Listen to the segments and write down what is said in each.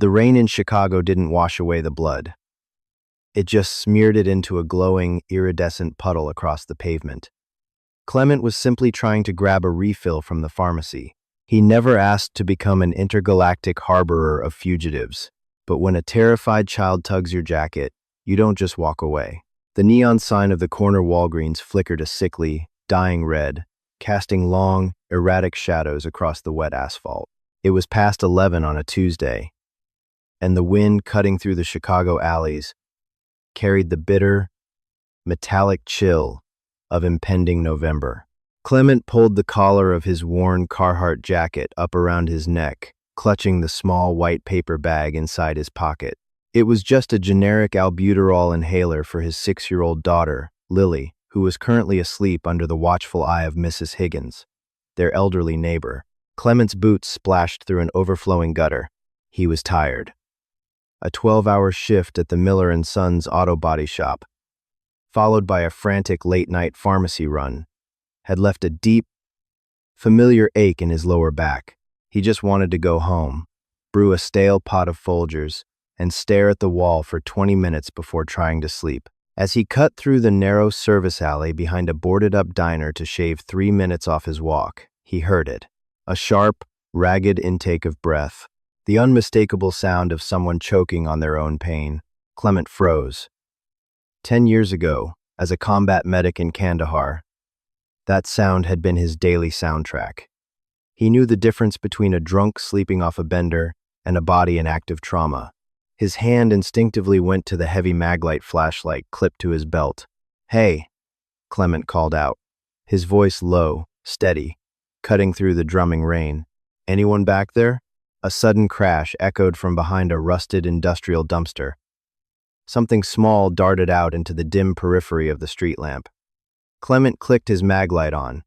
The rain in Chicago didn't wash away the blood. It just smeared it into a glowing, iridescent puddle across the pavement. Clement was simply trying to grab a refill from the pharmacy. He never asked to become an intergalactic harborer of fugitives. But when a terrified child tugs your jacket, you don't just walk away. The neon sign of the corner Walgreens flickered a sickly, dying red, casting long, erratic shadows across the wet asphalt. It was past 11 on a Tuesday, and the wind cutting through the Chicago alleys carried the bitter, metallic chill of impending November. Clement pulled the collar of his worn Carhartt jacket up around his neck, clutching the small white paper bag inside his pocket. It was just a generic albuterol inhaler for his 6-year-old daughter, Lily, who was currently asleep under the watchful eye of Mrs. Higgins, their elderly neighbor. Clement's boots splashed through an overflowing gutter. He was tired. A 12-hour shift at the Miller & Sons auto body shop, followed by a frantic late-night pharmacy run, had left a deep, familiar ache in his lower back. He just wanted to go home, brew a stale pot of Folgers, and stare at the wall for 20 minutes before trying to sleep. As he cut through the narrow service alley behind a boarded-up diner to shave 3 minutes off his walk, he heard it. A sharp, ragged intake of breath, the unmistakable sound of someone choking on their own pain. Clement froze. 10 years ago, as a combat medic in Kandahar, that sound had been his daily soundtrack. He knew the difference between a drunk sleeping off a bender and a body in active trauma. His hand instinctively went to the heavy Maglite flashlight clipped to his belt. "Hey," Clement called out, his voice low, steady, cutting through the drumming rain. "Anyone back there?" A sudden crash echoed from behind a rusted industrial dumpster. Something small darted out into the dim periphery of the street lamp. Clement clicked his Maglite on,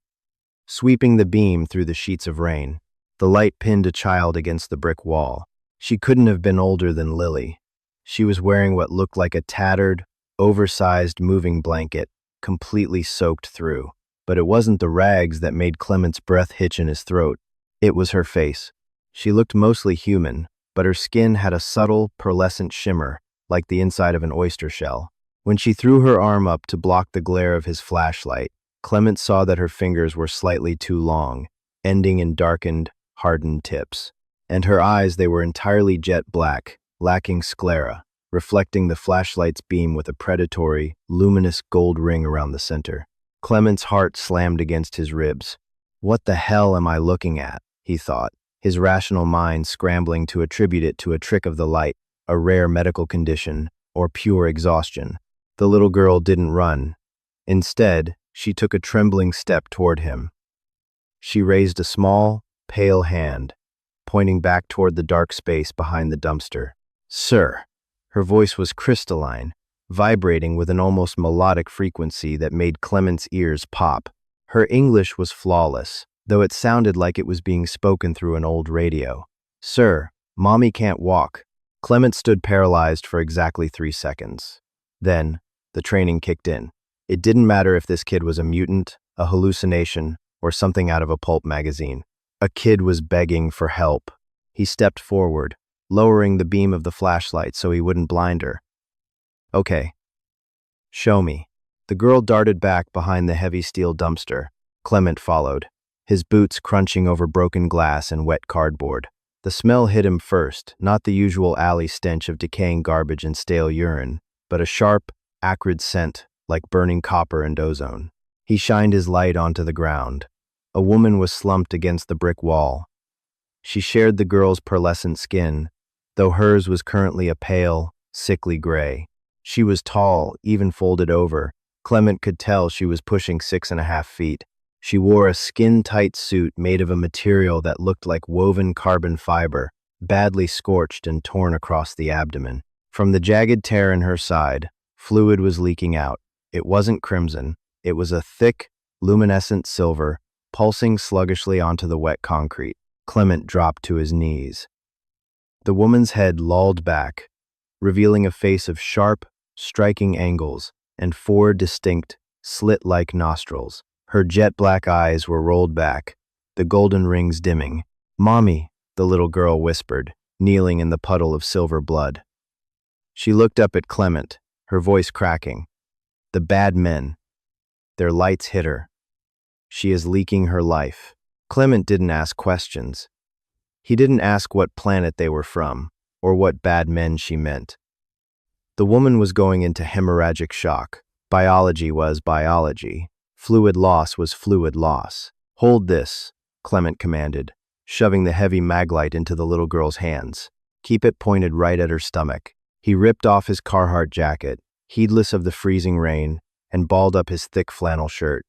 sweeping the beam through the sheets of rain. The light pinned a child against the brick wall. She couldn't have been older than Lily. She was wearing what looked like a tattered, oversized moving blanket, completely soaked through. But it wasn't the rags that made Clement's breath hitch in his throat. It was her face. She looked mostly human, but her skin had a subtle, pearlescent shimmer, like the inside of an oyster shell. When she threw her arm up to block the glare of his flashlight, Clement saw that her fingers were slightly too long, ending in darkened, hardened tips. And her eyes, they were entirely jet black, lacking sclera, reflecting the flashlight's beam with a predatory, luminous gold ring around the center. Clement's heart slammed against his ribs. "What the hell am I looking at?" he thought, his rational mind scrambling to attribute it to a trick of the light, a rare medical condition, or pure exhaustion. The little girl didn't run. Instead, she took a trembling step toward him. She raised a small, pale hand, pointing back toward the dark space behind the dumpster. "Sir." Her voice was crystalline, vibrating with an almost melodic frequency that made Clement's ears pop. Her English was flawless, though it sounded like it was being spoken through an old radio. "Sir, Mommy can't walk." Clement stood paralyzed for exactly 3 seconds. Then, the training kicked in. It didn't matter if this kid was a mutant, a hallucination, or something out of a pulp magazine. A kid was begging for help. He stepped forward, lowering the beam of the flashlight so he wouldn't blind her. "Okay. Show me." The girl darted back behind the heavy steel dumpster. Clement followed, his boots crunching over broken glass and wet cardboard. The smell hit him first, not the usual alley stench of decaying garbage and stale urine, but a sharp, acrid scent like burning copper and ozone. He shined his light onto the ground. A woman was slumped against the brick wall. She shared the girl's pearlescent skin, though hers was currently a pale, sickly gray. She was tall, even folded over. Clement could tell she was pushing 6.5 feet. She wore a skin-tight suit made of a material that looked like woven carbon fiber, badly scorched and torn across the abdomen. From the jagged tear in her side, fluid was leaking out. It wasn't crimson. It was a thick, luminescent silver, pulsing sluggishly onto the wet concrete. Clement dropped to his knees. The woman's head lolled back, revealing a face of sharp, striking angles and 4 distinct, slit-like nostrils. Her jet-black eyes were rolled back, the golden rings dimming. "Mommy," the little girl whispered, kneeling in the puddle of silver blood. She looked up at Clement, her voice cracking. The bad men. Their lights hit her. She is leaking her life. Clement didn't ask questions. He didn't ask what planet they were from, or what bad men she meant. The woman was going into hemorrhagic shock. Biology was biology. Fluid loss was fluid loss. Hold this, Clement commanded, shoving the heavy maglite into the little girl's hands. Keep it pointed right at her stomach. He ripped off his Carhartt jacket, heedless of the freezing rain, and balled up his thick flannel shirt.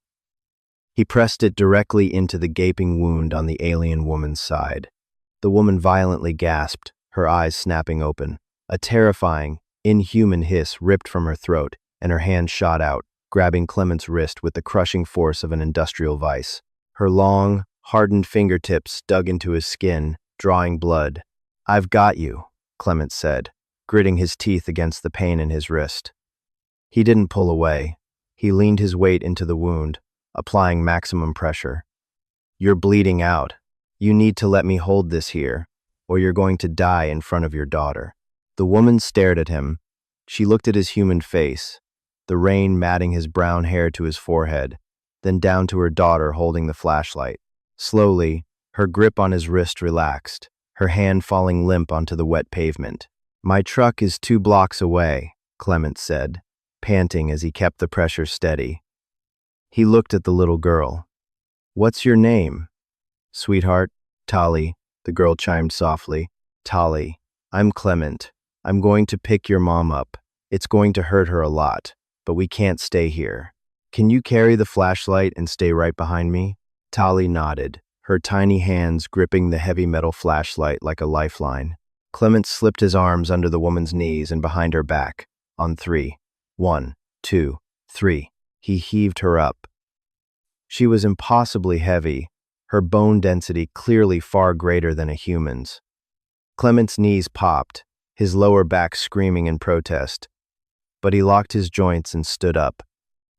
He pressed it directly into the gaping wound on the alien woman's side. The woman violently gasped, her eyes snapping open. A terrifying, inhuman hiss ripped from her throat, and her hand shot out, grabbing Clement's wrist with the crushing force of an industrial vice. Her long, hardened fingertips dug into his skin, drawing blood. "I've got you," Clement said, gritting his teeth against the pain in his wrist. He didn't pull away. He leaned his weight into the wound, applying maximum pressure. "You're bleeding out. You need to let me hold this here, or you're going to die in front of your daughter." The woman stared at him. She looked at his human face, the rain matting his brown hair to his forehead, then down to her daughter holding the flashlight. Slowly, her grip on his wrist relaxed, her hand falling limp onto the wet pavement. "My truck is 2 blocks away," Clement said, panting as he kept the pressure steady. He looked at the little girl. "What's your name?" "Sweetheart, Tali," the girl chimed softly. "Tali, I'm Clement. I'm going to pick your mom up. It's going to hurt her a lot, but we can't stay here. Can you carry the flashlight and stay right behind me?" Tali nodded, her tiny hands gripping the heavy metal flashlight like a lifeline. Clement slipped his arms under the woman's knees and behind her back. On 3. 1, 2, 3. He heaved her up. She was impossibly heavy, her bone density clearly far greater than a human's. Clement's knees popped, his lower back screaming in protest. But he locked his joints and stood up.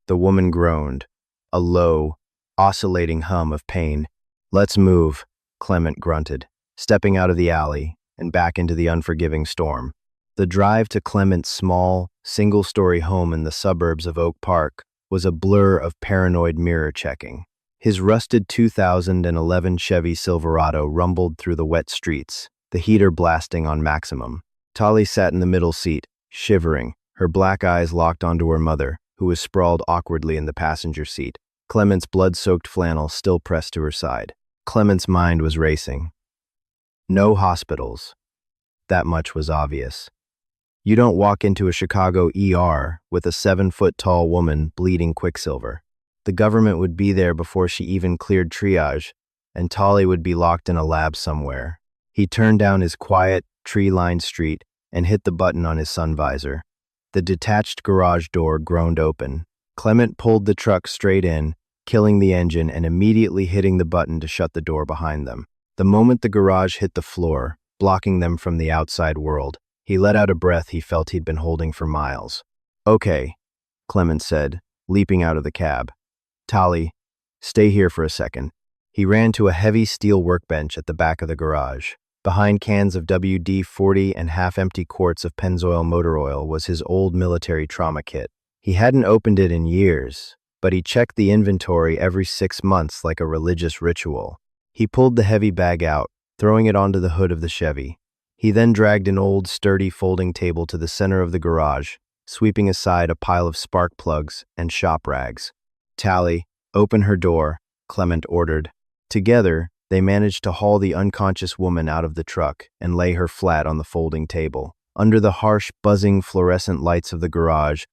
The woman groaned, a low, oscillating hum of pain. "Let's move," Clement grunted, stepping out of the alley and back into the unforgiving storm. The drive to Clement's small, single-story home in the suburbs of Oak Park was a blur of paranoid mirror checking. His rusted 2011 Chevy Silverado rumbled through the wet streets, the heater blasting on maximum. Tali sat in the middle seat, shivering, her black eyes locked onto her mother, who was sprawled awkwardly in the passenger seat. Clement's blood-soaked flannel still pressed to her side. Clement's mind was racing. No hospitals. That much was obvious. You don't walk into a Chicago ER with a 7-foot-tall woman bleeding quicksilver. The government would be there before she even cleared triage, and Tali would be locked in a lab somewhere. He turned down his quiet, tree-lined street and hit the button on his sun visor. The detached garage door groaned open. Clement pulled the truck straight in, killing the engine and immediately hitting the button to shut the door behind them. The moment the garage hit the floor, blocking them from the outside world, he let out a breath he felt he'd been holding for miles. "Okay," Clement said, leaping out of the cab. "Tali, stay here for a second." He ran to a heavy steel workbench at the back of the garage. Behind cans of WD-40 and half-empty quarts of Pennzoil motor oil was his old military trauma kit. He hadn't opened it in years, but he checked the inventory every 6 months like a religious ritual. He pulled the heavy bag out, throwing it onto the hood of the Chevy. He then dragged an old, sturdy folding table to the center of the garage, sweeping aside a pile of spark plugs and shop rags. "Tali, open her door," Clement ordered. Together, they managed to haul the unconscious woman out of the truck and lay her flat on the folding table. Under the harsh, buzzing fluorescent lights of the garage,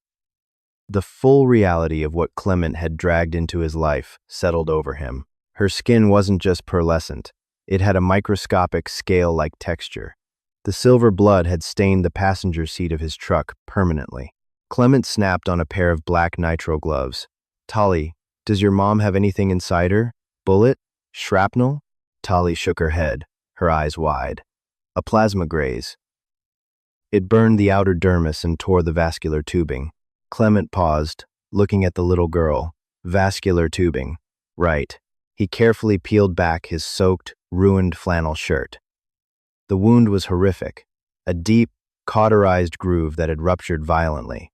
the full reality of what Clement had dragged into his life settled over him. Her skin wasn't just pearlescent. It had a microscopic scale-like texture. The silver blood had stained the passenger seat of his truck permanently. Clement snapped on a pair of black nitro gloves. "Tali, does your mom have anything inside her? Bullet? Shrapnel?" Tali shook her head, her eyes wide. "A plasma graze. It burned the outer dermis and tore the vascular tubing." Clement paused, looking at the little girl. Vascular tubing. Right. He carefully peeled back his soaked, ruined flannel shirt. The wound was horrific, a deep, cauterized groove that had ruptured violently.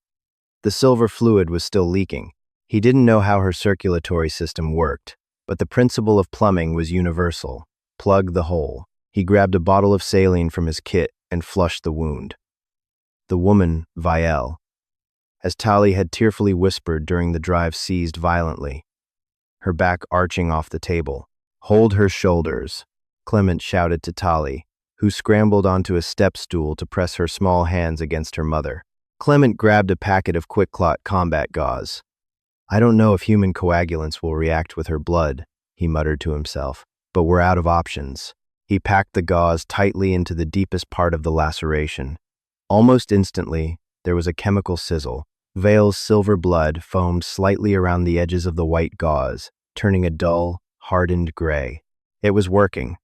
The silver fluid was still leaking. He didn't know how her circulatory system worked, but the principle of plumbing was universal. Plug the hole. He grabbed a bottle of saline from his kit and flushed the wound. The woman, Vielle, as Tali had tearfully whispered during the drive, seized violently, her back arching off the table. "Hold her shoulders," Clement shouted to Tali, who scrambled onto a step stool to press her small hands against her mother. Clement grabbed a packet of quick-clot combat gauze. "I don't know if human coagulants will react with her blood," he muttered to himself, "but we're out of options." He packed the gauze tightly into the deepest part of the laceration. Almost instantly, there was a chemical sizzle. Vale's silver blood foamed slightly around the edges of the white gauze, turning a dull, hardened gray. It was working.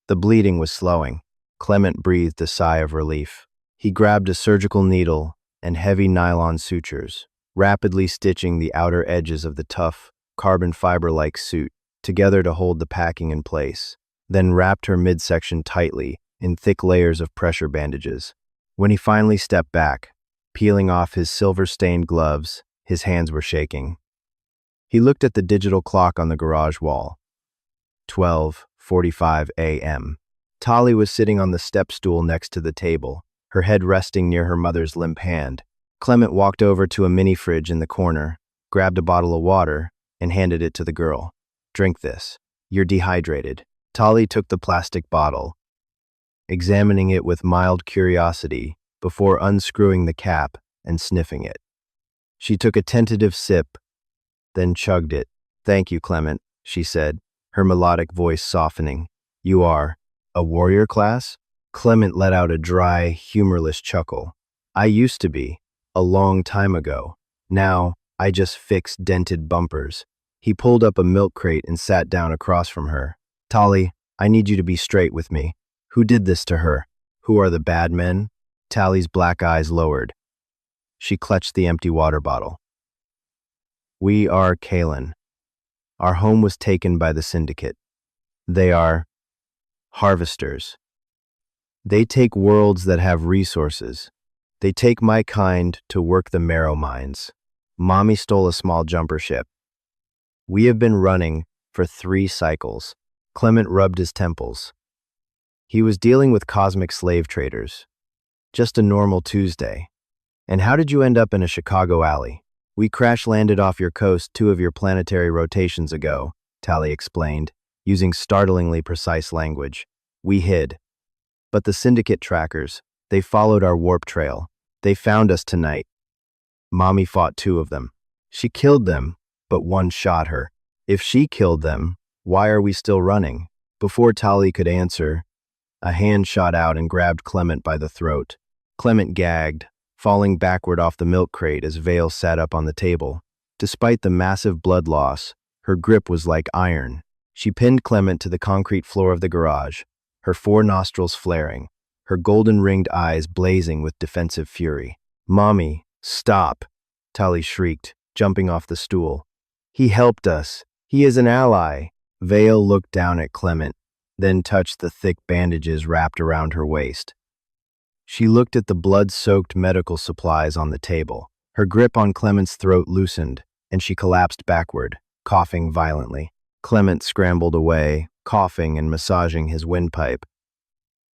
The bleeding was slowing. Clement breathed a sigh of relief. He grabbed a surgical needle and heavy nylon sutures, rapidly stitching the outer edges of the tough, carbon fiber-like suit together to hold the packing in place, then wrapped her midsection tightly in thick layers of pressure bandages. When he finally stepped back, peeling off his silver-stained gloves, his hands were shaking. He looked at the digital clock on the garage wall. 12:45 a.m. Tali was sitting on the step stool next to the table, her head resting near her mother's limp hand. Clement walked over to a mini fridge in the corner, grabbed a bottle of water, and handed it to the girl. "Drink this. You're dehydrated." Tali took the plastic bottle, examining it with mild curiosity before unscrewing the cap and sniffing it. She took a tentative sip, then chugged it. "Thank you, Clement," she said, her melodic voice softening. "You are a warrior class?" Clement let out a dry, humorless chuckle. "I used to be, a long time ago. Now, I just fix dented bumpers." He pulled up a milk crate and sat down across from her. "Tali, I need you to be straight with me. Who did this to her? Who are the bad men?" Tali's black eyes lowered. She clutched the empty water bottle. "We are Kalen. Our home was taken by the syndicate. They are harvesters. They take worlds that have resources. They take my kind to work the marrow mines. Mommy stole a small jumper ship. We have been running for 3 cycles." Clement rubbed his temples. He was dealing with cosmic slave traders. Just a normal Tuesday. "And how did you end up in a Chicago alley?" "We crash-landed off your coast 2 of your planetary rotations ago," Tali explained, using startlingly precise language. "We hid. But the syndicate trackers, they followed our warp trail. They found us tonight. Mommy fought 2 of them. She killed them, but 1 shot her. If she killed them, why are we still running?" Before Tali could answer, a hand shot out and grabbed Clement by the throat. Clement gagged, falling backward off the milk crate as Vale sat up on the table. Despite the massive blood loss, her grip was like iron. She pinned Clement to the concrete floor of the garage, her 4 nostrils flaring, her golden-ringed eyes blazing with defensive fury. "Mommy, stop!" Tali shrieked, jumping off the stool. "He helped us. He is an ally." Vale looked down at Clement, then touched the thick bandages wrapped around her waist. She looked at the blood-soaked medical supplies on the table. Her grip on Clement's throat loosened, and she collapsed backward, coughing violently. Clement scrambled away, coughing and massaging his windpipe.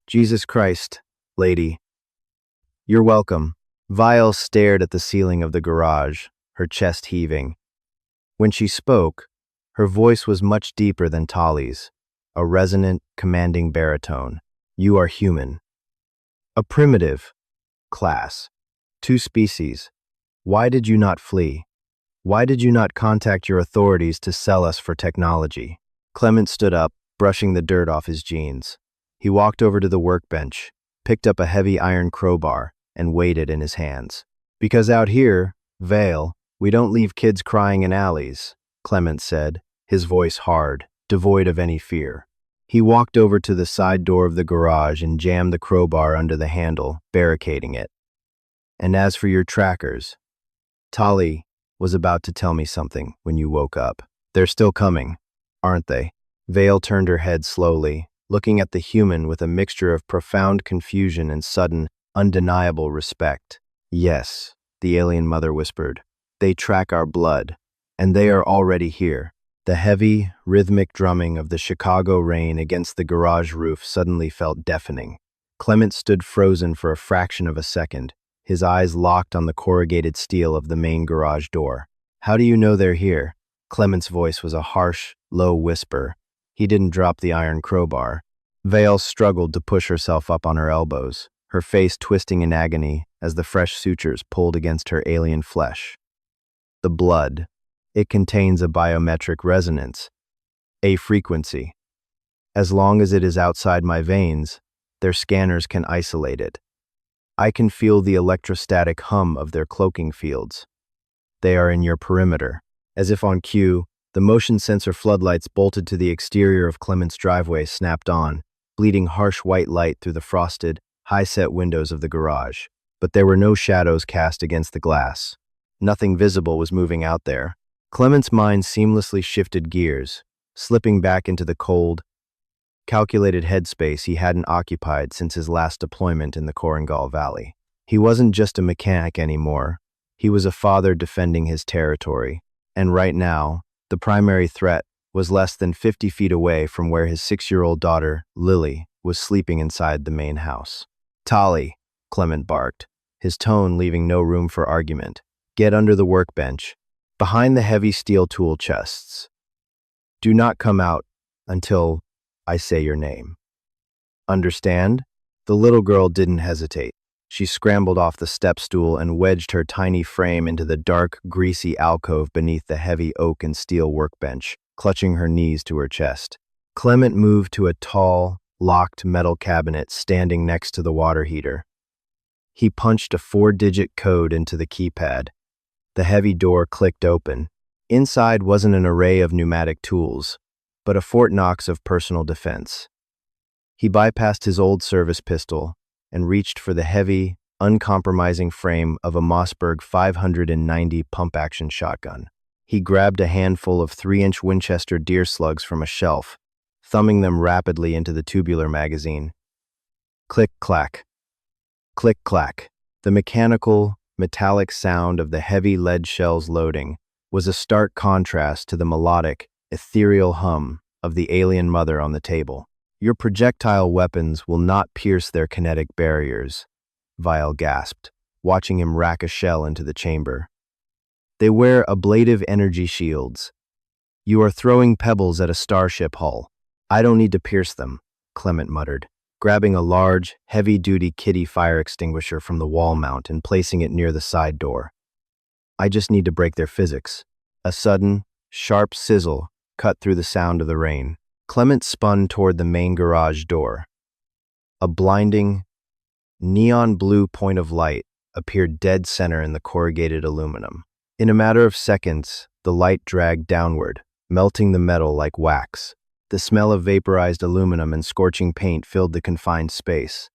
"Jesus Christ, lady." "You're welcome." Vielle stared at the ceiling of the garage, her chest heaving. When she spoke, her voice was much deeper than Tali's, a resonant, commanding baritone. "You are human. A primitive class. 2 species. Why did you not flee? Why did you not contact your authorities to sell us for technology?" Clement stood up, brushing the dirt off his jeans. He walked over to the workbench, picked up a heavy iron crowbar, and weighed it in his hands. "Because out here, Vale, we don't leave kids crying in alleys," Clement said, his voice hard, devoid of any fear. He walked over to the side door of the garage and jammed the crowbar under the handle, barricading it. "And as for your trackers, Tali was about to tell me something when you woke up. They're still coming, aren't they?" Vale turned her head slowly, looking at the human with a mixture of profound confusion and sudden, undeniable respect. "Yes," the alien mother whispered. "They track our blood, and they are already here." The heavy, rhythmic drumming of the Chicago rain against the garage roof suddenly felt deafening. Clement stood frozen for a fraction of a second, his eyes locked on the corrugated steel of the main garage door. "How do you know they're here?" Clement's voice was a harsh, low whisper. He didn't drop the iron crowbar. Vale struggled to push herself up on her elbows, her face twisting in agony as the fresh sutures pulled against her alien flesh. "The blood. It contains a biometric resonance, a frequency. As long as it is outside my veins, their scanners can isolate it. I can feel the electrostatic hum of their cloaking fields. They are in your perimeter." As if on cue, the motion sensor floodlights bolted to the exterior of Clement's driveway snapped on, bleeding harsh white light through the frosted, high-set windows of the garage. But there were no shadows cast against the glass. Nothing visible was moving out there. Clement's mind seamlessly shifted gears, slipping back into the cold, calculated headspace he hadn't occupied since his last deployment in the Korengal Valley. He wasn't just a mechanic anymore. He was a father defending his territory. And right now, the primary threat was less than 50 feet away from where his 6-year-old daughter, Lily, was sleeping inside the main house. "Tali," Clement barked, his tone leaving no room for argument. "Get under the workbench, behind the heavy steel tool chests. Do not come out until I say your name. Understand?" The little girl didn't hesitate. She scrambled off the step stool and wedged her tiny frame into the dark, greasy alcove beneath the heavy oak and steel workbench, clutching her knees to her chest. Clement moved to a tall, locked metal cabinet standing next to the water heater. He punched a 4-digit code into the keypad. The heavy door clicked open. Inside wasn't an array of pneumatic tools, but a Fort Knox of personal defense. He bypassed his old service pistol and reached for the heavy, uncompromising frame of a Mossberg 590 pump-action shotgun. He grabbed a handful of 3-inch Winchester deer slugs from a shelf, thumbing them rapidly into the tubular magazine. Click-clack. Click-clack. The mechanical, metallic sound of the heavy lead shells loading was a stark contrast to the melodic, ethereal hum of the alien mother on the table. "Your projectile weapons will not pierce their kinetic barriers," Vile gasped, watching him rack a shell into the chamber. "They wear ablative energy shields. You are throwing pebbles at a starship hull. I don't need to pierce them," Clement muttered, grabbing a large, heavy-duty Kitty fire extinguisher from the wall mount and placing it near the side door. "I just need to break their physics." A sudden, sharp sizzle cut through the sound of the rain. Clement spun toward the main garage door. A blinding, neon blue point of light appeared dead center in the corrugated aluminum. In a matter of seconds, the light dragged downward, melting the metal like wax. The smell of vaporized aluminum and scorching paint filled the confined space.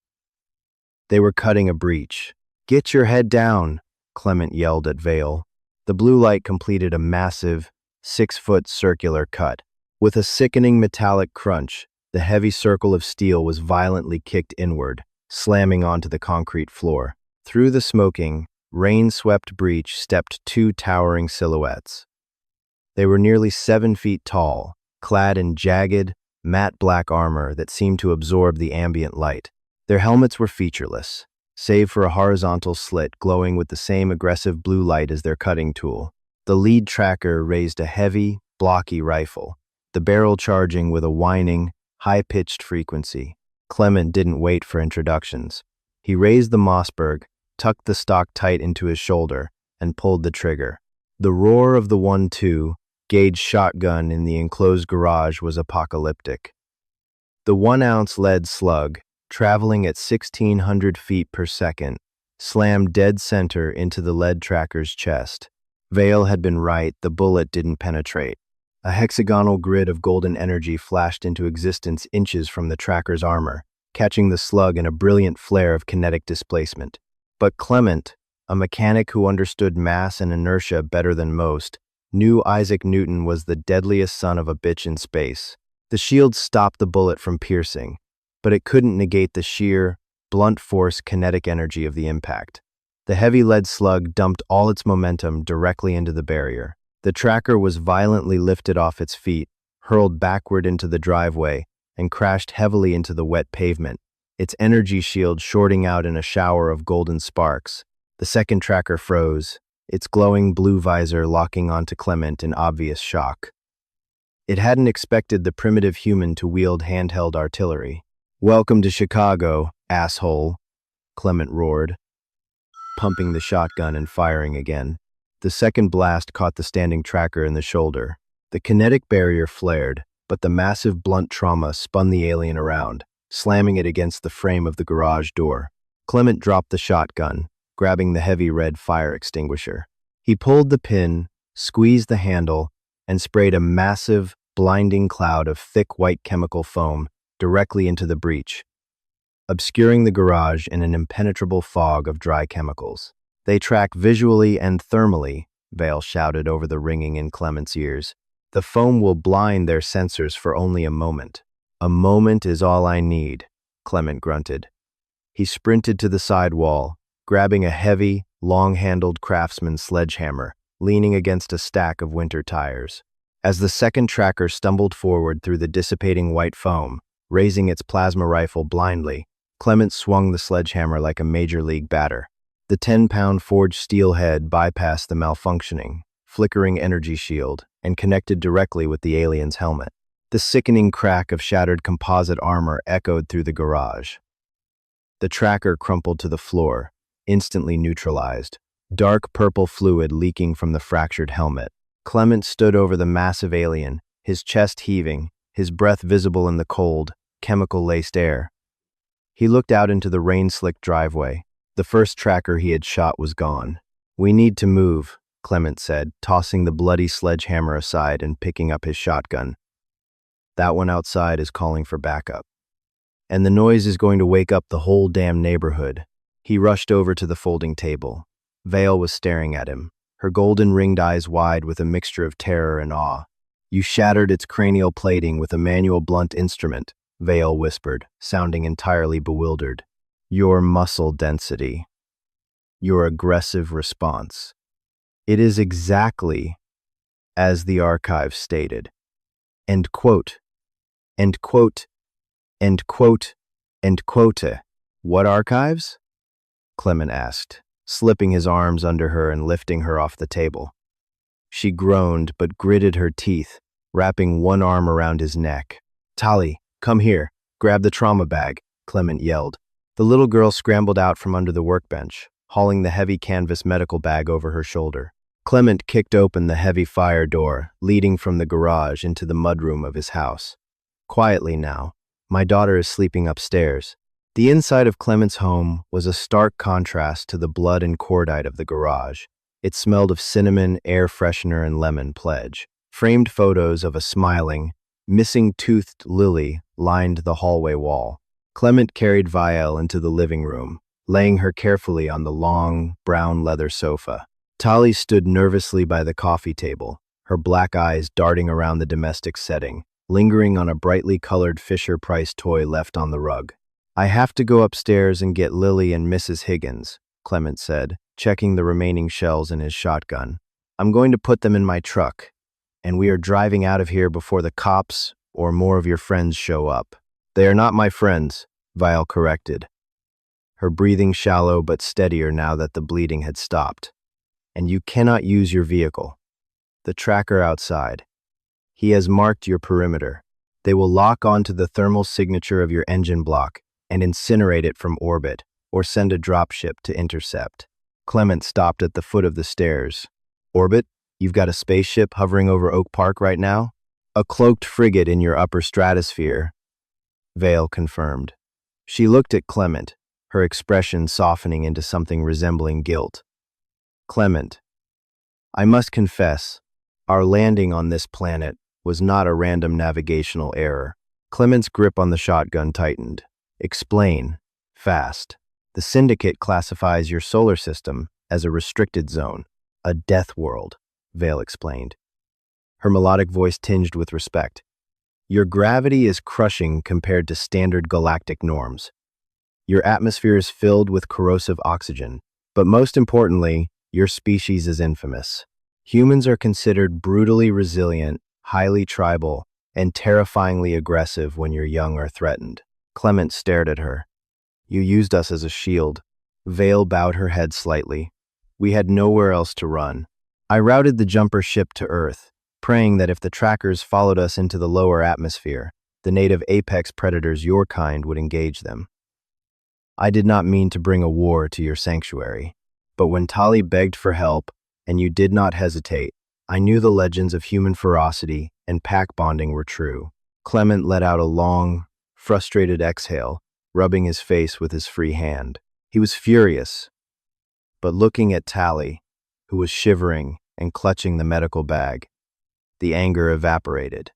They were cutting a breach. "Get your head down," Clement yelled at Vale. The blue light completed a massive, 6-foot circular cut. With a sickening metallic crunch, the heavy circle of steel was violently kicked inward, slamming onto the concrete floor. Through the smoking, rain-swept breach stepped 2 towering silhouettes. They were nearly 7 feet tall, clad in jagged, matte black armor that seemed to absorb the ambient light. Their helmets were featureless, save for a horizontal slit glowing with the same aggressive blue light as their cutting tool. The lead tracker raised a heavy, blocky rifle, the barrel charging with a whining, high-pitched frequency. Clement didn't wait for introductions. He raised the Mossberg, tucked the stock tight into his shoulder, and pulled the trigger. The roar of the 1.2 gauge shotgun in the enclosed garage was apocalyptic. The 1-ounce lead slug, traveling at 1,600 feet per second, slammed dead center into the lead tracker's chest. Vale had been right, the bullet didn't penetrate. A hexagonal grid of golden energy flashed into existence inches from the tracker's armor, catching the slug in a brilliant flare of kinetic displacement. But Clement, a mechanic who understood mass and inertia better than most, knew Isaac Newton was the deadliest son of a bitch in space. The shield stopped the bullet from piercing, but it couldn't negate the sheer, blunt force kinetic energy of the impact. The heavy lead slug dumped all its momentum directly into the barrier. The tracker was violently lifted off its feet, hurled backward into the driveway, and crashed heavily into the wet pavement, its energy shield shorting out in a shower of golden sparks. The second tracker froze, its glowing blue visor locking onto Clement in obvious shock. It hadn't expected the primitive human to wield handheld artillery. "Welcome to Chicago, asshole," Clement roared, pumping the shotgun and firing again. The second blast caught the standing tracker in the shoulder. The kinetic barrier flared, but the massive blunt trauma spun the alien around, slamming it against the frame of the garage door. Clement dropped the shotgun, grabbing the heavy red fire extinguisher. He pulled the pin, squeezed the handle, and sprayed a massive, blinding cloud of thick white chemical foam directly into the breach, obscuring the garage in an impenetrable fog of dry chemicals. "They track visually and thermally," Vale shouted over the ringing in Clement's ears. "The foam will blind their sensors for only a moment." "A moment is all I need," Clement grunted. He sprinted to the side wall, grabbing a heavy, long-handled craftsman sledgehammer, leaning against a stack of winter tires. As the second tracker stumbled forward through the dissipating white foam, raising its plasma rifle blindly, Clement swung the sledgehammer like a major league batter. The 10-pound forged steel head bypassed the malfunctioning, flickering energy shield and connected directly with the alien's helmet. The sickening crack of shattered composite armor echoed through the garage. The tracker crumpled to the floor, instantly neutralized, dark purple fluid leaking from the fractured helmet. Clement stood over the massive alien, his chest heaving, his breath visible in the cold, chemical-laced air. He looked out into the rain-slicked driveway. The first tracker he had shot was gone. "We need to move," Clement said, tossing the bloody sledgehammer aside and picking up his shotgun. "That one outside is calling for backup. And the noise is going to wake up the whole damn neighborhood." He rushed over to the folding table. Vale was staring at him, her golden-ringed eyes wide with a mixture of terror and awe. "You shattered its cranial plating with a manual blunt instrument," Vale whispered, sounding entirely bewildered. "Your muscle density. Your aggressive response. It is exactly as the archive stated." End quote. End quote. End quote. End quote. "What archives?" Clement asked, slipping his arms under her and lifting her off the table. She groaned but gritted her teeth, wrapping one arm around his neck. "Tali, come here. Grab the trauma bag," Clement yelled. The little girl scrambled out from under the workbench, hauling the heavy canvas medical bag over her shoulder. Clement kicked open the heavy fire door, leading from the garage into the mudroom of his house. "Quietly now. My daughter is sleeping upstairs." The inside of Clement's home was a stark contrast to the blood and cordite of the garage. It smelled of cinnamon, air freshener, and lemon pledge. Framed photos of a smiling, missing-toothed Lily lined the hallway wall. Clement carried Vielle into the living room, laying her carefully on the long, brown leather sofa. Tali stood nervously by the coffee table, her black eyes darting around the domestic setting, lingering on a brightly colored Fisher-Price toy left on the rug. "I have to go upstairs and get Lily and Mrs. Higgins," Clement said, checking the remaining shells in his shotgun. "I'm going to put them in my truck, and we are driving out of here before the cops or more of your friends show up." "They are not my friends," Vielle corrected, her breathing shallow but steadier now that the bleeding had stopped. "And you cannot use your vehicle. The tracker outside. He has marked your perimeter. They will lock onto the thermal signature of your engine block and incinerate it from orbit, or send a dropship to intercept." Clement stopped at the foot of the stairs. "Orbit? You've got a spaceship hovering over Oak Park right now?" "A cloaked frigate in your upper stratosphere," Vale confirmed. She looked at Clement, her expression softening into something resembling guilt. "Clement, I must confess, our landing on this planet was not a random navigational error." Clement's grip on the shotgun tightened. "Explain. Fast. The Syndicate classifies your solar system as a restricted zone, a death world," Vale explained, her melodic voice tinged with respect. Your gravity is crushing compared to standard galactic norms. Your atmosphere is filled with corrosive oxygen. But most importantly, your species is infamous. Humans are considered brutally resilient, highly tribal, and terrifyingly aggressive when you're young or threatened. Clement stared at her. You used us as a shield. Vale bowed her head slightly. We had nowhere else to run. I routed the jumper ship to Earth, praying that if the trackers followed us into the lower atmosphere, the native apex predators your kind would engage them. I did not mean to bring a war to your sanctuary, but when Tali begged for help, and you did not hesitate, I knew the legends of human ferocity and pack bonding were true. Clement let out a long, frustrated exhale, rubbing his face with his free hand. He was furious, but looking at Tali, who was shivering and clutching the medical bag, the anger evaporated.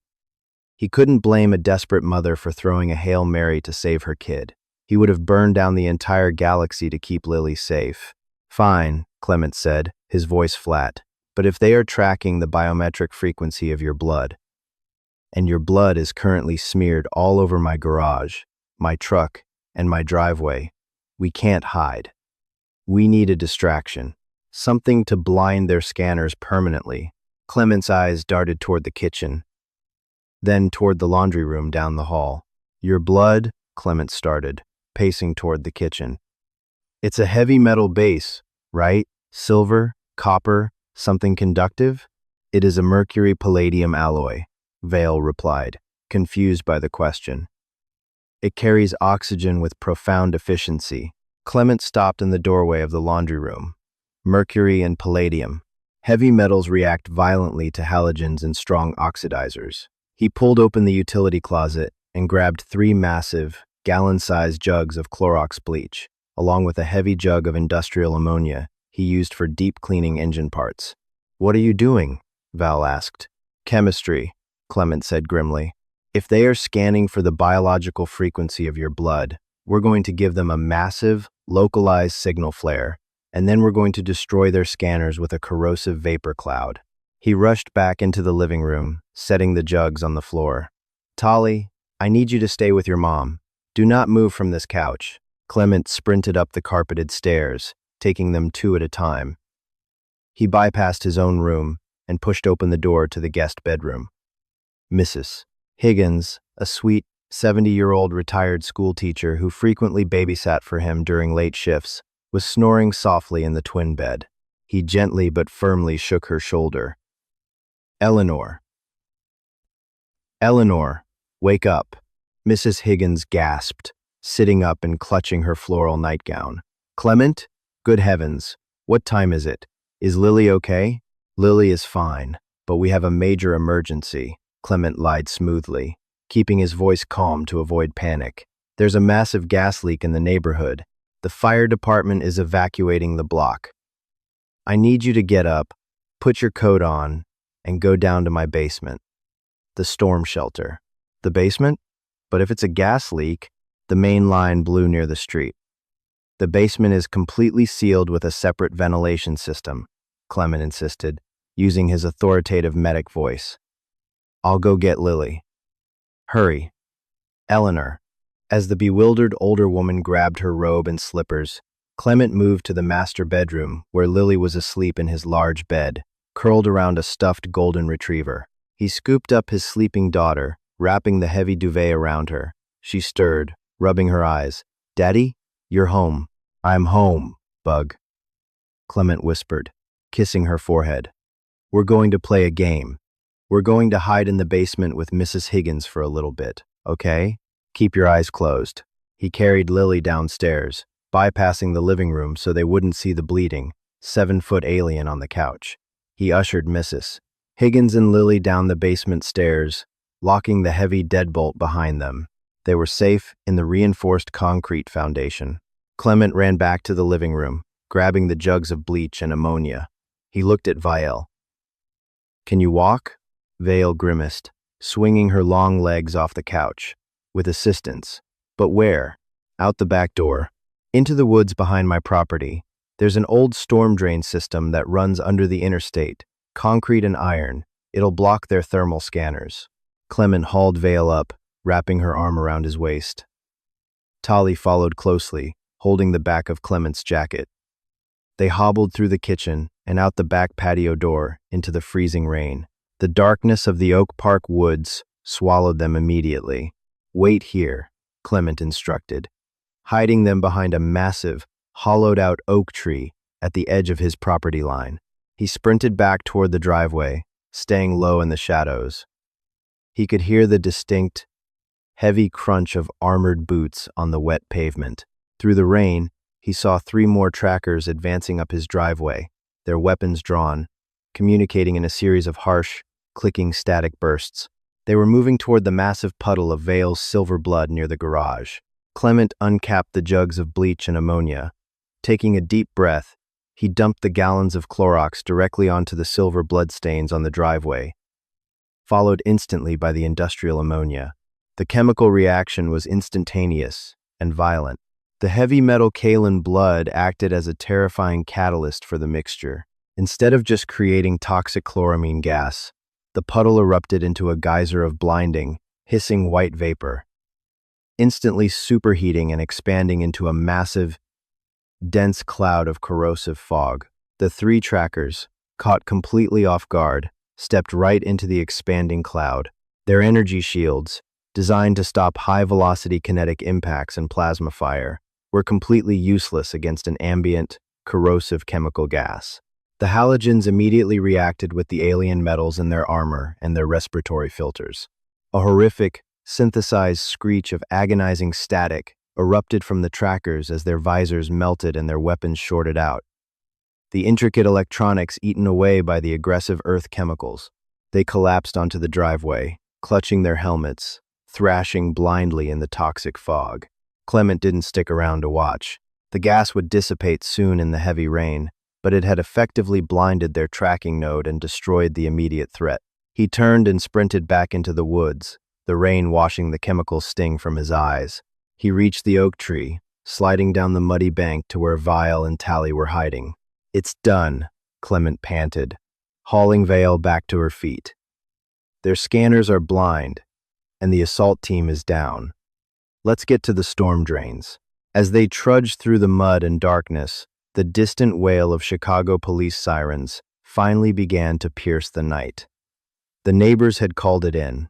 He couldn't blame a desperate mother for throwing a Hail Mary to save her kid. He would have burned down the entire galaxy to keep Lily safe. Fine, Clement said, his voice flat, but if they are tracking the biometric frequency of your blood, and your blood is currently smeared all over my garage, my truck, and my driveway, we can't hide. We need a distraction, something to blind their scanners permanently. Clement's eyes darted toward the kitchen, then toward the laundry room down the hall. Your blood, Clement started, pacing toward the kitchen. It's a heavy metal base, right? Silver, copper, something conductive? It is a mercury-palladium alloy, Vale replied, confused by the question. It carries oxygen with profound efficiency. Clement stopped in the doorway of the laundry room. Mercury and palladium. Heavy metals react violently to halogens and strong oxidizers. He pulled open the utility closet and grabbed 3 massive, gallon-sized jugs of Clorox bleach, along with a heavy jug of industrial ammonia he used for deep cleaning engine parts. What are you doing? Val asked. Chemistry, Clement said grimly. If they are scanning for the biological frequency of your blood, we're going to give them a massive, localized signal flare, and then we're going to destroy their scanners with a corrosive vapor cloud. He rushed back into the living room, setting the jugs on the floor. Tali, I need you to stay with your mom. Do not move from this couch. Clement sprinted up the carpeted stairs, taking them 2 at a time. He bypassed his own room and pushed open the door to the guest bedroom. Mrs. Higgins, a sweet, 70-year-old retired schoolteacher who frequently babysat for him during late shifts, was snoring softly in the twin bed. He gently but firmly shook her shoulder. Eleanor. Eleanor, wake up. Mrs. Higgins gasped, sitting up and clutching her floral nightgown. Clement? Good heavens, what time is it? Is Lily okay? Lily is fine, but we have a major emergency, Clement lied smoothly, keeping his voice calm to avoid panic. There's a massive gas leak in the neighborhood. The fire department is evacuating the block. I need you to get up, put your coat on, and go down to my basement. The storm shelter. The basement? But if it's a gas leak, the main line blew near the street. The basement is completely sealed with a separate ventilation system, Clement insisted, using his authoritative medic voice. I'll go get Lily. Hurry. Eleanor. As the bewildered older woman grabbed her robe and slippers, Clement moved to the master bedroom where Lily was asleep in his large bed, curled around a stuffed golden retriever. He scooped up his sleeping daughter, wrapping the heavy duvet around her. She stirred, rubbing her eyes. Daddy, you're home. I'm home, Bug. Clement whispered, kissing her forehead. We're going to play a game. We're going to hide in the basement with Mrs. Higgins for a little bit, okay? Keep your eyes closed. He carried Lily downstairs, bypassing the living room so they wouldn't see the bleeding, 7-foot alien on the couch. He ushered Mrs. Higgins and Lily down the basement stairs, locking the heavy deadbolt behind them. They were safe in the reinforced concrete foundation. Clement ran back to the living room, grabbing the jugs of bleach and ammonia. He looked at Vale. Can you walk? Vale grimaced, swinging her long legs off the couch. With assistance. But where? Out the back door. Into the woods behind my property. There's an old storm drain system that runs under the interstate. Concrete and iron. It'll block their thermal scanners. Clement hauled Vale up, wrapping her arm around his waist. Tali followed closely, holding the back of Clement's jacket. They hobbled through the kitchen and out the back patio door into the freezing rain. The darkness of the Oak Park woods swallowed them immediately. "Wait here," Clement instructed, hiding them behind a massive, hollowed-out oak tree at the edge of his property line. He sprinted back toward the driveway, staying low in the shadows. He could hear the distinct, heavy crunch of armored boots on the wet pavement. Through the rain, he saw 3 more trackers advancing up his driveway, their weapons drawn, communicating in a series of harsh, clicking static bursts. They were moving toward the massive puddle of Vale's silver blood near the garage. Clement uncapped the jugs of bleach and ammonia. Taking a deep breath, he dumped the gallons of Clorox directly onto the silver bloodstains on the driveway, followed instantly by the industrial ammonia. The chemical reaction was instantaneous and violent. The heavy metal kaolin blood acted as a terrifying catalyst for the mixture. Instead of just creating toxic chloramine gas, the puddle erupted into a geyser of blinding, hissing white vapor, instantly superheating and expanding into a massive, dense cloud of corrosive fog. The 3 trackers, caught completely off guard, stepped right into the expanding cloud. Their energy shields, designed to stop high-velocity kinetic impacts and plasma fire, were completely useless against an ambient, corrosive chemical gas. The halogens immediately reacted with the alien metals in their armor and their respiratory filters. A horrific, synthesized screech of agonizing static erupted from the trackers as their visors melted and their weapons shorted out. The intricate electronics eaten away by the aggressive earth chemicals. They collapsed onto the driveway, clutching their helmets, thrashing blindly in the toxic fog. Clement didn't stick around to watch. The gas would dissipate soon in the heavy rain, but it had effectively blinded their tracking node and destroyed the immediate threat. He turned and sprinted back into the woods, the rain washing the chemical sting from his eyes. He reached the oak tree, sliding down the muddy bank to where Vile and Tali were hiding. "It's done," Clement panted, hauling Vale back to her feet. "Their scanners are blind, and the assault team is down. Let's get to the storm drains." As they trudged through the mud and darkness, the distant wail of Chicago police sirens finally began to pierce the night. The neighbors had called it in.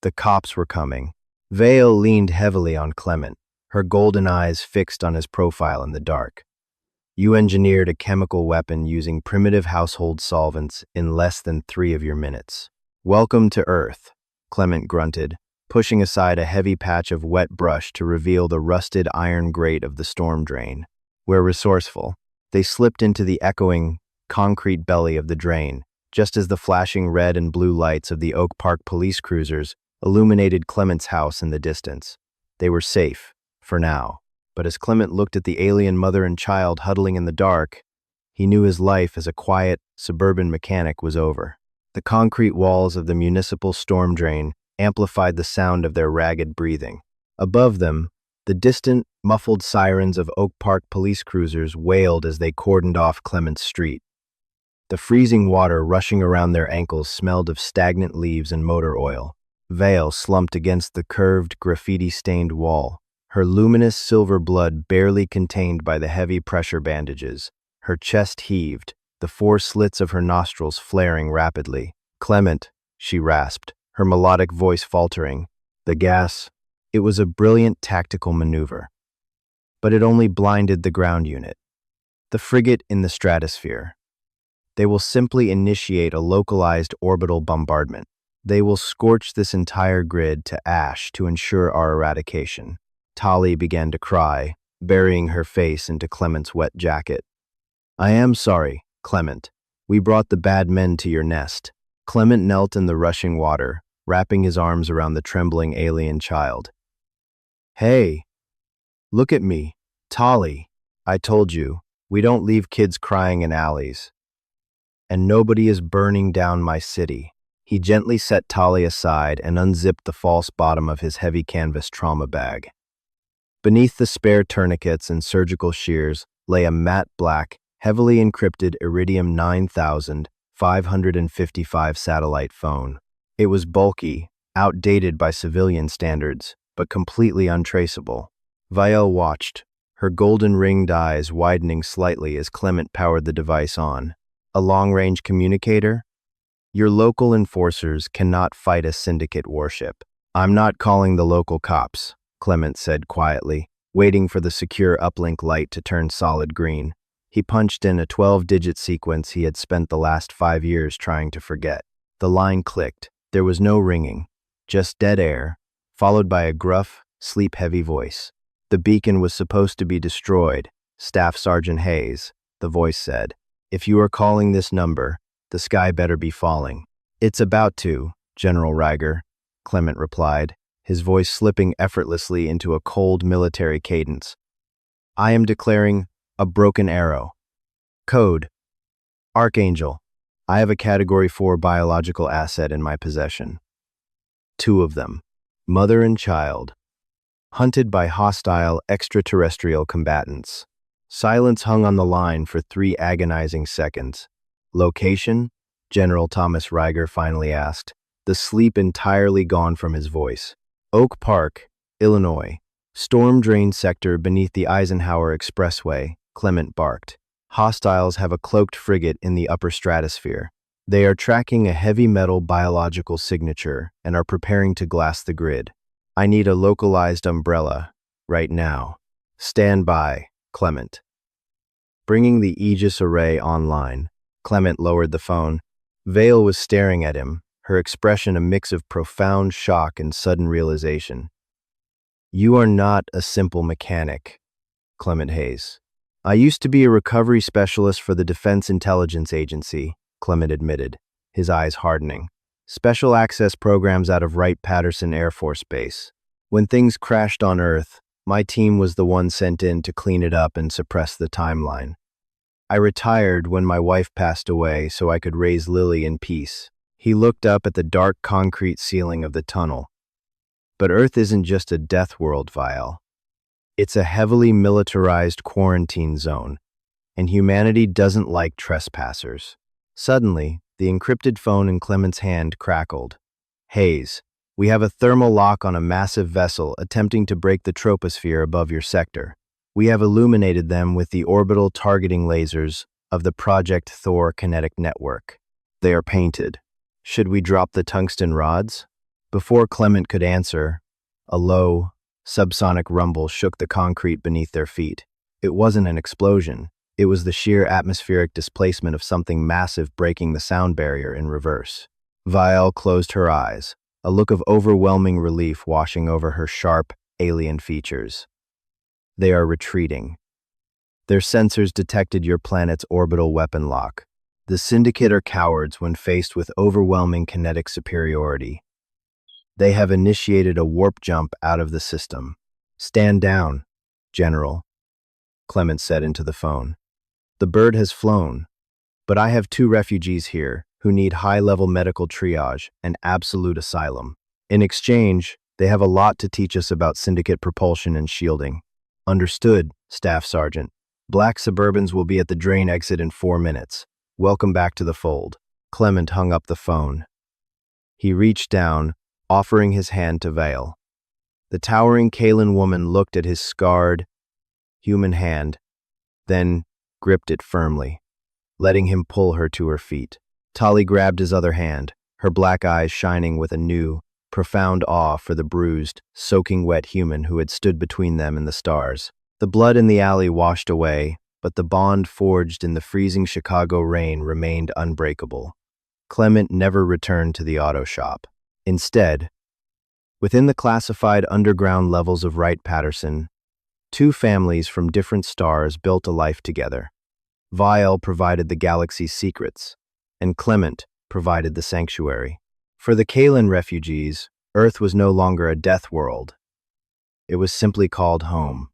The cops were coming. Vale leaned heavily on Clement, her golden eyes fixed on his profile in the dark. "You engineered a chemical weapon using primitive household solvents in less than 3 of your minutes. Welcome to Earth," Clement grunted, pushing aside a heavy patch of wet brush to reveal the rusted iron grate of the storm drain. We're resourceful. They slipped into the echoing, concrete belly of the drain, just as the flashing red and blue lights of the Oak Park police cruisers illuminated Clement's house in the distance. They were safe, for now, but as Clement looked at the alien mother and child huddling in the dark, he knew his life as a quiet, suburban mechanic was over. The concrete walls of the municipal storm drain amplified the sound of their ragged breathing. Above them, the distant, muffled sirens of Oak Park police cruisers wailed as they cordoned off Clement's street. The freezing water rushing around their ankles smelled of stagnant leaves and motor oil. Vale slumped against the curved, graffiti-stained wall, her luminous silver blood barely contained by the heavy pressure bandages. Her chest heaved, the 4 slits of her nostrils flaring rapidly. "Clement," she rasped, her melodic voice faltering. "The gas." It was a brilliant tactical maneuver, but it only blinded the ground unit. The frigate in the stratosphere. They will simply initiate a localized orbital bombardment. They will scorch this entire grid to ash to ensure our eradication. Tali began to cry, burying her face into Clement's wet jacket. "I am sorry, Clement. We brought the bad men to your nest." Clement knelt in the rushing water, wrapping his arms around the trembling alien child. "Hey, look at me, Tali. I told you, we don't leave kids crying in alleys. And nobody is burning down my city." He gently set Tali aside and unzipped the false bottom of his heavy canvas trauma bag. Beneath the spare tourniquets and surgical shears lay a matte black, heavily encrypted Iridium 9555 satellite phone. It was bulky, outdated by civilian standards, but completely untraceable. Vielle watched, her golden-ringed eyes widening slightly as Clement powered the device on. A long-range communicator? Your local enforcers cannot fight a syndicate warship. I'm not calling the local cops, Clement said quietly, waiting for the secure uplink light to turn solid green. He punched in a 12-digit sequence he had spent the last 5 years trying to forget. The line clicked. There was no ringing, just dead air, followed by a gruff, sleep-heavy voice. The beacon was supposed to be destroyed, Staff Sergeant Hayes, the voice said. If you are calling this number, the sky better be falling. It's about to, General Reiger, Clement replied, his voice slipping effortlessly into a cold military cadence. I am declaring a broken arrow. Code: Archangel. I have a Category 4 biological asset in my possession. 2 of them, mother and child, hunted by hostile extraterrestrial combatants. Silence hung on the line for 3 agonizing seconds. Location? General Thomas Reiger finally asked, the sleep entirely gone from his voice. Oak Park, Illinois. Storm-drained sector beneath the Eisenhower Expressway, Clement barked. Hostiles have a cloaked frigate in the upper stratosphere. They are tracking a heavy metal biological signature and are preparing to glass the grid. I need a localized umbrella, right now. Stand by, Clement. Bringing the Aegis array online, Clement lowered the phone. Vale was staring at him, her expression a mix of profound shock and sudden realization. You are not a simple mechanic, Clement Hayes. I used to be a recovery specialist for the Defense Intelligence Agency, Clement admitted, his eyes hardening. Special access programs out of Wright-Patterson Air Force Base. When things crashed on Earth, my team was the one sent in to clean it up and suppress the timeline. I retired when my wife passed away so I could raise Lily in peace. He looked up at the dark concrete ceiling of the tunnel. But Earth isn't just a death world, Vial. It's a heavily militarized quarantine zone, and humanity doesn't like trespassers. Suddenly, the encrypted phone in Clement's hand crackled. Hayes, we have a thermal lock on a massive vessel attempting to break the troposphere above your sector. We have illuminated them with the orbital targeting lasers of the Project Thor kinetic network. They are painted. Should we drop the tungsten rods? Before Clement could answer, a low, subsonic rumble shook the concrete beneath their feet. It wasn't an explosion. It was the sheer atmospheric displacement of something massive breaking the sound barrier in reverse. Vial closed her eyes, a look of overwhelming relief washing over her sharp, alien features. They are retreating. Their sensors detected your planet's orbital weapon lock. The Syndicate are cowards when faced with overwhelming kinetic superiority. They have initiated a warp jump out of the system. Stand down, General, Clement said into the phone. The bird has flown, but I have 2 refugees here who need high-level medical triage and absolute asylum. In exchange, they have a lot to teach us about Syndicate propulsion and shielding. Understood, Staff Sergeant. Black Suburbans will be at the drain exit in 4 minutes. Welcome back to the fold. Clement hung up the phone. He reached down, offering his hand to Vale. The towering Kalen woman looked at his scarred, human hand, then gripped it firmly, letting him pull her to her feet. Tali grabbed his other hand, her black eyes shining with a new, profound awe for the bruised, soaking wet human who had stood between them and the stars. The blood in the alley washed away, but the bond forged in the freezing Chicago rain remained unbreakable. Clement never returned to the auto shop. Instead, within the classified underground levels of Wright-Patterson, 2 families from different stars built a life together. Vial provided the galaxy's secrets, and Clement provided the sanctuary. For the Kalen refugees, Earth was no longer a death world. It was simply called home.